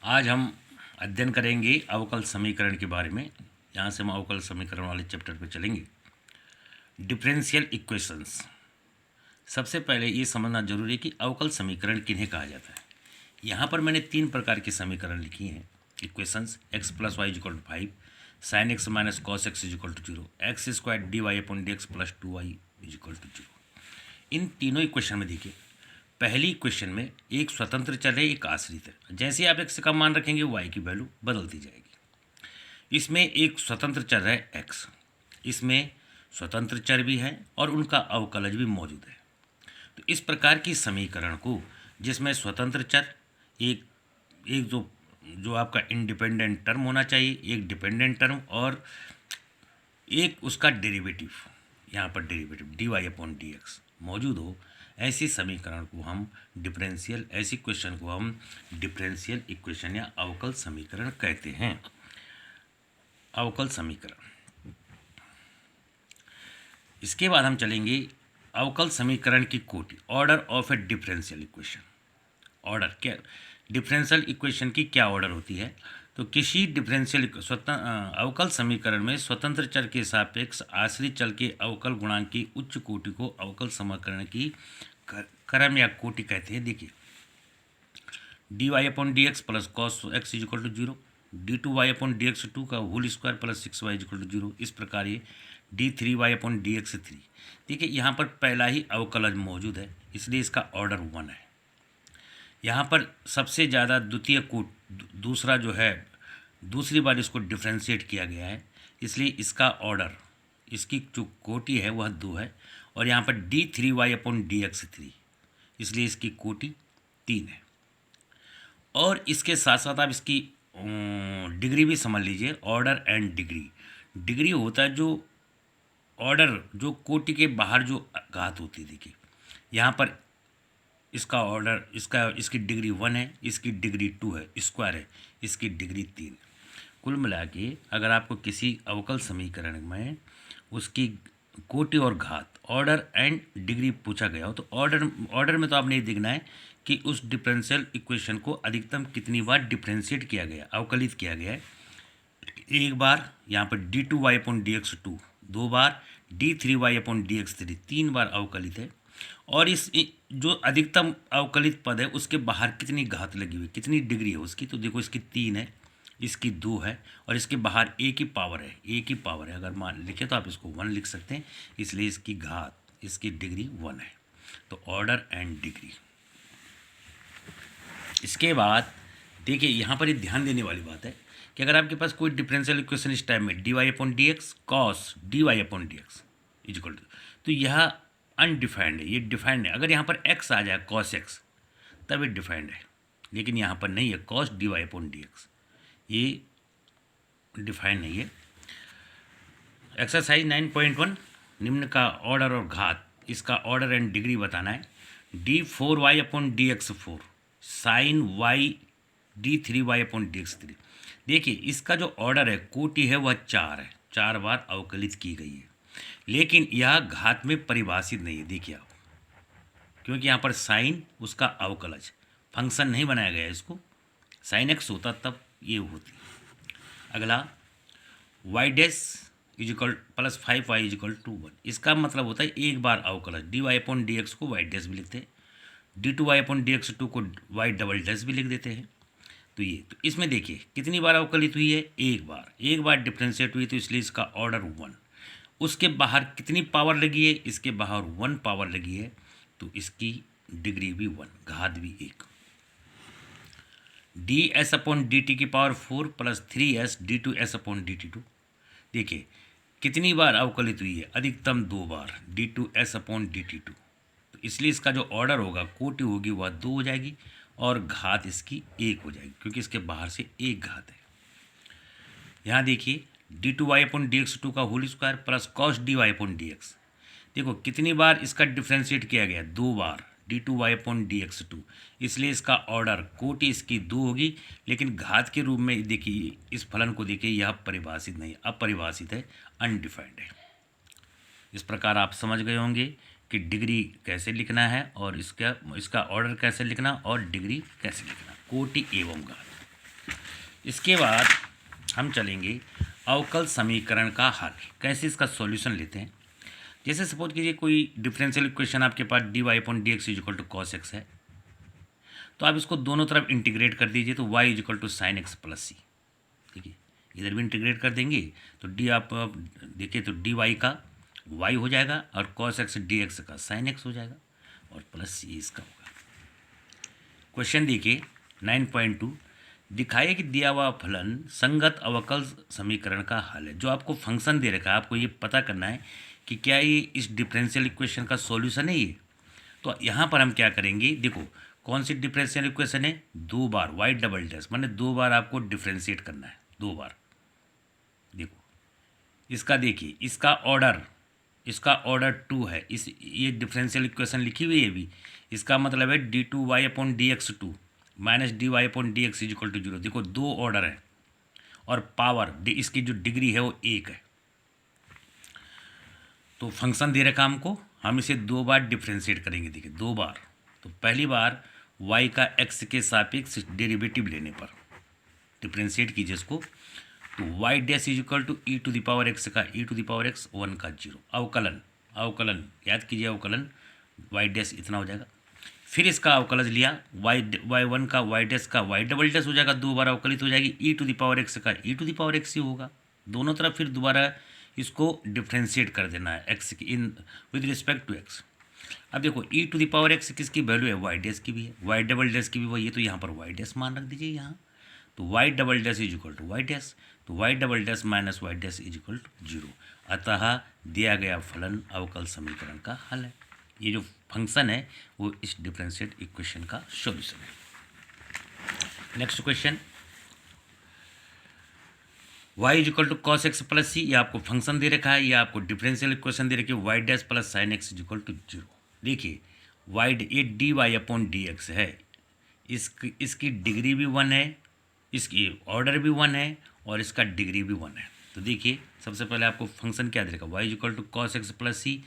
आज हम अध्ययन करेंगे अवकल समीकरण के बारे में। यहाँ से हम अवकल समीकरण वाले चैप्टर पे चलेंगे। Differential equations. सबसे पहले ये समझना जरूरी है कि अवकल समीकरण किन्हें कहा जाता है। यहाँ पर मैंने 3 प्रकार के समीकरण लिखी हैं। Equations x + y = 5, sin x - cos x = 0, x² dy/dx + 2y = 0। इन तीनों इक्वेशन में देखिए, पहली इक्वेशन में एक स्वतंत्र चर है, एक आश्रित है। जैसे ही आप x का मान रखेंगे y की वैल्यू बदलती जाएगी। इसमें एक स्वतंत्र चर है x, इसमें स्वतंत्र चर भी है और उनका अवकलज भी मौजूद है। तो इस प्रकार की समीकरण को, जिसमें स्वतंत्र चर एक एक जो आपका इंडिपेंडेंट टर्म होना चाहिए, एक डिपेंडेंट टर्म और एक उसका डेरिवेटिव, यहाँ पर डेरिवेटिव dy/dx मौजूद हो, ऐसी समीकरण को हम डिफरेंशियल, ऐसी क्वेश्चन को हम डिफरेंशियल इक्वेशन या अवकल समीकरण कहते हैं। अवकल समीकरण। इसके बाद हम चलेंगे अवकल समीकरण की कोटि, order of A differential equation. Order क्या, डिफरेंशियल इक्वेशन की क्या ऑर्डर होती है? तो किसी डिफरेंशियल अवकल समीकरण में स्वतंत्र चर के सापेक्ष आश्रित चर के अवकल गुणांक की उच्च कोटि को अवकल समीकरण की क्रम या कोटि कहते हैं। देखिए, dy/dx + cos x = 0, d2y/dx 2 का होल स्क्वायर + 6y = 0। इस प्रकार ये d3y/dx 3। देखिए, यहाँ पर पहला ही अवकलज मौजूद है, इसलिए इसका ऑर्डर 1 है। यहाँ पर सबसे ज़्यादा द्वितीय कोट, दूसरा जो है, दूसरी बार इसको डिफ्रेंशिएट किया गया है, इसलिए इसका ऑर्डर, इसकी जो कोटि है वह 2 है। और यहाँ पर d3y/dx 3, इसलिए इसकी कोटि 3 है। और इसके साथ साथ आप इसकी डिग्री भी समझ लीजिए, ऑर्डर एंड डिग्री। डिग्री होता है जो ऑर्डर, जो कोटि के बाहर जो घात होती है। देखिए, यहाँ पर इसका ऑर्डर, इसकी डिग्री 1 है, इसकी डिग्री 2 है, स्क्वायर है, इसकी डिग्री 3। कुल मिला के अगर आपको किसी अवकल समीकरण में उसकी कोटि और घात, ऑर्डर एंड डिग्री पूछा गया हो, तो ऑर्डर में तो आपने ये देखना है कि उस डिफरेंशियल इक्वेशन को अधिकतम कितनी बार डिफरेंशिएट किया गया, अवकलित किया गया है। एक बार यहाँ पर d2y/dx 2, 2 बार d3y/dx 3, 3 बार अवकलित है। और इस जो अधिकतम अवकलित पद है उसके बाहर कितनी घात लगी हुई, कितनी डिग्री है उसकी, तो देखो इसकी 3 है, इसकी 2 है और इसके बाहर a की पावर है, a की पावर है। अगर मान लिखे तो आप इसको 1 लिख सकते हैं, इसलिए इसकी घात, इसकी डिग्री 1 है। तो ऑर्डर एंड डिग्री। इसके बाद देखिए, यहाँ पर ये ध्यान देने वाली बात है कि अगर आपके पास कोई डिफरेंशियल इक्वेशन इस टाइप में dy/dx cos dy/dx = तो यह अनडिफाइंड है, ये डिफाइंड है। अगर यहाँ पर x आ जाए cos x, तब ये डिफाइंड है, लेकिन यहाँ पर नहीं है, cos dy/dx ये डिफाइंड नहीं है। एक्सरसाइज 9.1, निम्न का ऑर्डर और घात, इसका ऑर्डर एंड डिग्री बताना है। d4y/dx 4, sin y d3y/dx 3। देखिए, इसका जो ऑर्डर है, कोटि है, वह 4 है, 4 बार अवकलित की गई है, लेकिन यह घात में परिभाषित नहीं है। देखिए आप, क्योंकि यहाँ पर साइन उसका अवकलज, फंक्शन नहीं बनाया गया है इसको। साइन एक्स होता तब ये होती। अगला y डैश = +5y = 1। इसका मतलब होता है एक बार अवकलज। dy/dx को y डैश भी लिखते हैं, d2y/dx 2 को y डबल डैश भी लिख देते हैं। तो ये, तो इसमें देखिए कितनी बार अवकलित हुई है, एक बार, एक बार डिफ्रेंशिएट हुई, तो इसलिए इसका ऑर्डर 1। उसके बाहर कितनी पावर लगी है, इसके बाहर 1 पावर लगी है, तो इसकी डिग्री भी 1, घात भी 1। ds/dt की पावर 4 + 3s d2s/dt 2। देखिए कितनी बार अवकलित हुई है, अधिकतम 2 बार, d2s/dt 2। तो इसलिए इसका जो ऑर्डर होगा, कोटि होगी, वह 2 हो जाएगी और घात इसकी 1 हो जाएगी, क्योंकि इसके बाहर से एक घात है। यहाँ देखिए d2y/dx 2 का होल स्क्वायर + cos dy/dx। देखो कितनी बार इसका डिफ्रेंशिएट किया गया, 2 बार, d2y/dx 2, इसलिए इसका ऑर्डर, कोटि इसकी 2 होगी, लेकिन घात के रूप में देखिए इस फलन को देखिए, यह परिभाषित नहीं, अपरिभाषित है, अनडिफाइंड है। इस प्रकार आप समझ गए होंगे कि डिग्री कैसे लिखना है और इसका ऑर्डर कैसे लिखना और डिग्री कैसे लिखना, कोटि एवं घात। इसके बाद हम चलेंगे अवकल समीकरण का हल, कैसे इसका सॉल्यूशन लेते हैं। जैसे सपोज कीजिए कोई डिफरेंशियल इक्वेशन आपके पास d y upon d x is equal to cos x है, तो आप इसको दोनों तरफ इंटीग्रेट कर दीजिए, तो y is equal to sine x plus c. ठीक है, इधर भी इंटीग्रेट कर देंगे तो डी आप देखिए तो डी वाई का वाई हो जाएगा और कॉस एक्स डी एक्स का साइन एक्स हो जाएगा और प्लस सी इसका होगा। क्वेश्चन देखिए 9.2, दिखाइए कि दिया हुआ फलन संगत अवकल समीकरण का हल है। जो आपको फंक्शन दे रखा है, आपको ये पता करना है कि क्या ये इस डिफरेंशियल इक्वेशन का सॉल्यूशन है ये। तो यहाँ पर हम क्या करेंगे, देखो कौन सी डिफरेंशियल इक्वेशन है, 2 बार वाई डबल डैश, माने 2 बार आपको डिफरेंशिएट करना है, 2 बार। देखो इसका देखिए इसका ऑर्डर 2 है, इस ये डिफरेंशियल इक्वेशन लिखी हुई है भी, इसका मतलब है d two y upon d x two minus d y upon d x is equal to 0। देखो 2 ऑर्डर है और पावर इसकी जो डिग्री है वो 1 है। तो फंक्शन दे रखा हमको, हम इसे 2 बार डिफ्रेंशिएट करेंगे। देखिए 2 बार, तो पहली बार y का x के सापेक्ष डेरिवेटिव लेने पर डिफ्रेंशिएट कीजिए इसको, तो y dash is equal to e to the power x का e to the power x 1 का 0। अवकलन याद कीजिए, अवकलन y डैश इतना हो जाएगा। फिर इसका अवकलज लिया y1 का y डैश का y डबल डैश हो जाएगा, 2 बार अवकलित हो जाएगी, ई टू द पावर x का e to the power x ही होगा। दोनों तरफ फिर दोबारा इसको डिफ्रेंशिएट कर देना है x की इन विद रिस्पेक्ट टू x। अब देखो e to the power x किसकी वैल्यू है, वाई डैश की भी है, वाई डबल डैश की भी वही है, तो यहाँ पर वाई डैश मान रख दीजिए यहाँ। तो y double dash is equal to y dash, तो y double dash minus y dash is equal to 0। अतः दिया गया फलन अवकल समीकरण का हल है। ये जो फंक्शन है वो इस डिफरेंशिएट इक्वेशन का सॉल्यूशन है। Next question, y is equal to cos x plus c, ये आपको फंक्शन दे रखा है, ये आपको डिफरेंशियल इक्वेशन दे रखी है y dash plus sine x is equal to 0। देखिए ये d y upon d x है, इसकी डिग्री भी 1 है, इसकी ऑर्डर भी 1 है और इसका डिग्री भी 1 है। तो देखिए सबसे पहले आपको फंक्शन क्या दे रखा है, y is equal to cos x plus c,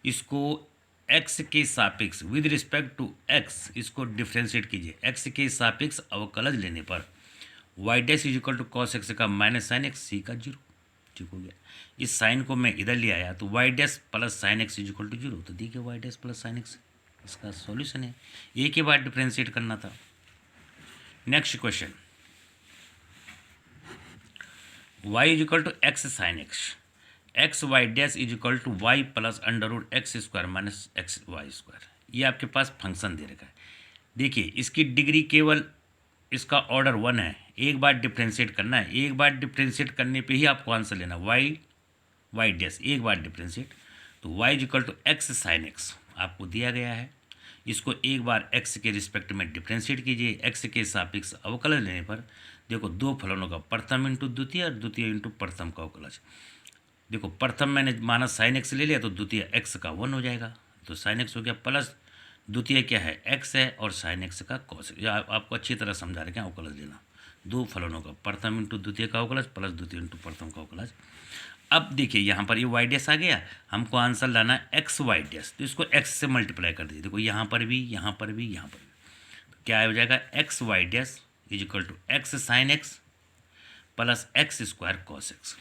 इसको x के सापेक्ष विद रिस्पेक्ट टू x इसको डिफ्रेंशिएट कीजिए, x के सापेक्ष अवकलज लेने पर y dash is equal to cos x का माइनस साइन एक्स सी का 0। ठीक हो गया, इस साइन को मैं इधर ले आया तो y dash plus sine x is equal to 0। तो देखिए y dash plus sine x इसका सॉल्यूशन है, एक ही बार डिफ्रेंशिएट करना था। Next question, y is equal to x sine x y dash is equal to y plus under root x square minus x y square, ये आपके पास function दे रखा है। देखिए इसकी डिग्री केवल, इसका ऑर्डर 1 है, एक बार डिफ्रेंशिएट करना है, एक बार डिफ्रेंशिएट करने पे ही आपको आंसर लेना, वाई डैश एक बार डिफ्रेंशिएट, तो y is equal to x sine x आपको दिया गया है, इसको एक बार x के रिस्पेक्ट में डिफ्रेंशिएट कीजिए, x के सापेक्ष अवकलज लेने पर देखो 2 फलनों का प्रथम इंटू द्वितीय और द्वितीय इंटू प्रथम का अवकलज। देखो प्रथम मैंने माना साइन एक्स ले लिया तो द्वितीय x का 1 हो जाएगा, तो साइन एक्स हो गया, प्लस द्वितीय क्या है x है और साइन एक्स का कॉस, आपको अच्छी तरह समझा रहे हैं अवकलज लेना, 2 फलनों का प्रथम इंटू द्वितीय का अवकलज प्लस द्वितीय इंटू प्रथम का अवकलज। अब देखिए यहाँ पर ये वाई डैश आ गया, हमको आंसर लाना है एक्स वाई डैश, तो इसको x से मल्टीप्लाई कर दीजिए। देखो यहाँ पर भी, यहाँ पर भी, यहाँ पर भी, तो क्या हो जाएगा x y dash is equal to x sine x plus x square cos x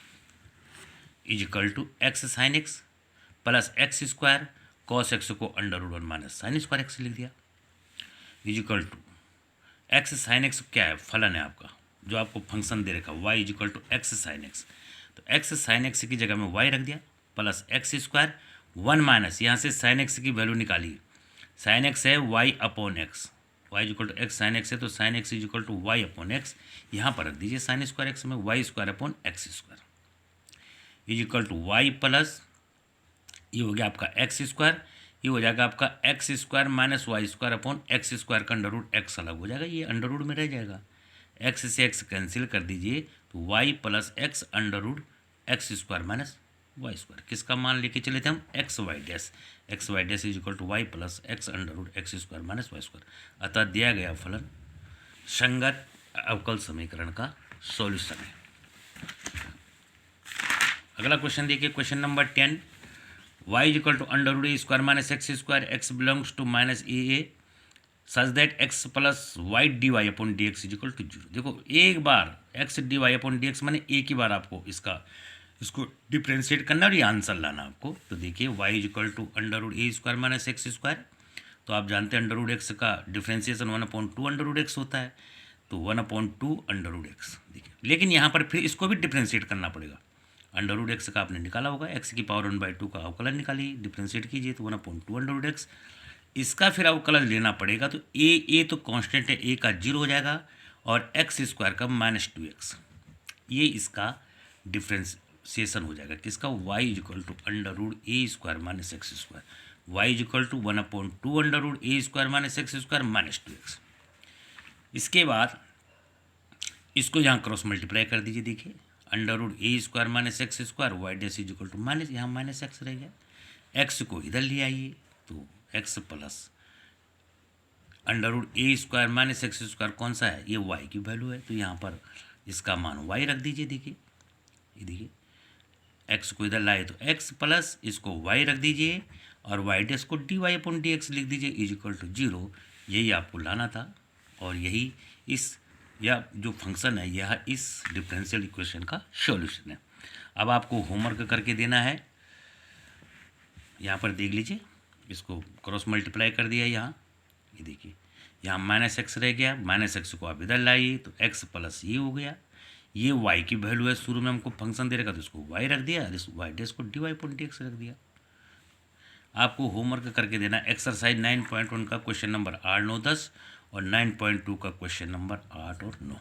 is equal to x sine x plus x square cos x को under root 1 minus sine square x लिख दिया is equal to x sine x क्या है, फलन है आपका, जो आपको फंक्शन दे रखा y is equal to x sine x, तो एक्स साइन एक्स की जगह में y रख दिया प्लस एक्स स्क्वायर 1 माइनस, यहाँ से साइन एक्स की वैल्यू निकालिए, साइन एक्स है y upon x, y is equal to x sine x है तो sine x is equal to y upon x, यहाँ पर रख दीजिए साइन स्क्वायर एक्स में y square upon x square is equal to y plus ये हो गया आपका एक्स स्क्वायर, ये हो जाएगा आपका x square minus y square upon x square का अंडर रूट एक्स अलग हो जाएगा, ये अंडर रूट में रह जाएगा, एक्स से एक्स कैंसिल कर दीजिए तो y plus x under root x square minus y square, किसका मान लेके चले थे हम, x y dash is equal to y plus x under root x square minus y square. अतः दिया गया फलन संगत अवकल समीकरण का सॉल्यूशन है। अगला क्वेश्चन देखिए, question number 10, y is equal to under root a square minus x square, x belongs to minus a such that x plus y d y upon d x is equal to zero. देखो एक बार x d y upon d x मैंने एक ही बार आपको इसको differentiate करना और ये आंसर लाना आपको। तो देखिए y is equal to under root a square minus x square, तो आप जानते हैं अंडर रूट एक्स का डिफ्रेंसिएशन 1/2 अंडर रूट एक्स होता है, तो 1/2 अंडर रूट एक्स। देखिए लेकिन यहाँ पर फिर इसको भी डिफ्रेंशिएट करना पड़ेगा। अंडर रूट एक्स का आपने निकाला होगा, एक्स की पावर 1/2 का अवकलन निकालिए, डिफ्रेंशिएट कीजिए तो 1/2 अंडर रूट एक्स। इसका फिर अवकलन लेना पड़ेगा, तो ए तो कांस्टेंट है, ए का 0 हो जाएगा और एक्स स्क्वायर का -2x, ये इसका डिफ्रेंसिएशन हो जाएगा किसका, y is equal to under root a square minus x square, y is equal to 1/2 under root a square minus x square -2x। इसके बाद इसको यहाँ क्रॉस मल्टीप्लाई कर दीजिए। देखिए under root a square minus x square y dash is equal to minus, यहाँ minus x रह गया, एक्स को इधर ले आइए तो x plus under root a square minus x square कौन सा है, ये वाई की वैल्यू है, तो यहाँ पर इसका मान वाई रख दीजिए। देखिए ये देखिए एक्स को इधर लाए तो एक्स प्लस इसको वाई रख दीजिए और वाई डैश को d y upon d x लिख दीजिए इजिकल टू जीरो। यही आपको लाना था और यही इस या जो फंक्शन है यह इस डिफरेंशियल इक्वेशन का सॉल्यूशन है। अब आपको होमवर्क करके देना है, यहाँ पर देख लीजिए, इसको क्रॉस मल्टीप्लाई कर दिया यहाँ, ये देखिए यहाँ माइनस एक्स रह गया, माइनस एक्स को आप इधर लाइए तो एक्स प्लस ये हो गया, ये वाई की वैल्यू है, शुरू में हमको फंक्शन दे रखा तो इसको वाई रख दिया, इस वाई डैश को d y upon d x रख दिया। आपको होमवर्क करके देना एक्सरसाइज 9.1 का क्वेश्चन नंबर 8, 9, 10 और 9.2 का क्वेश्चन नंबर 8 और 9।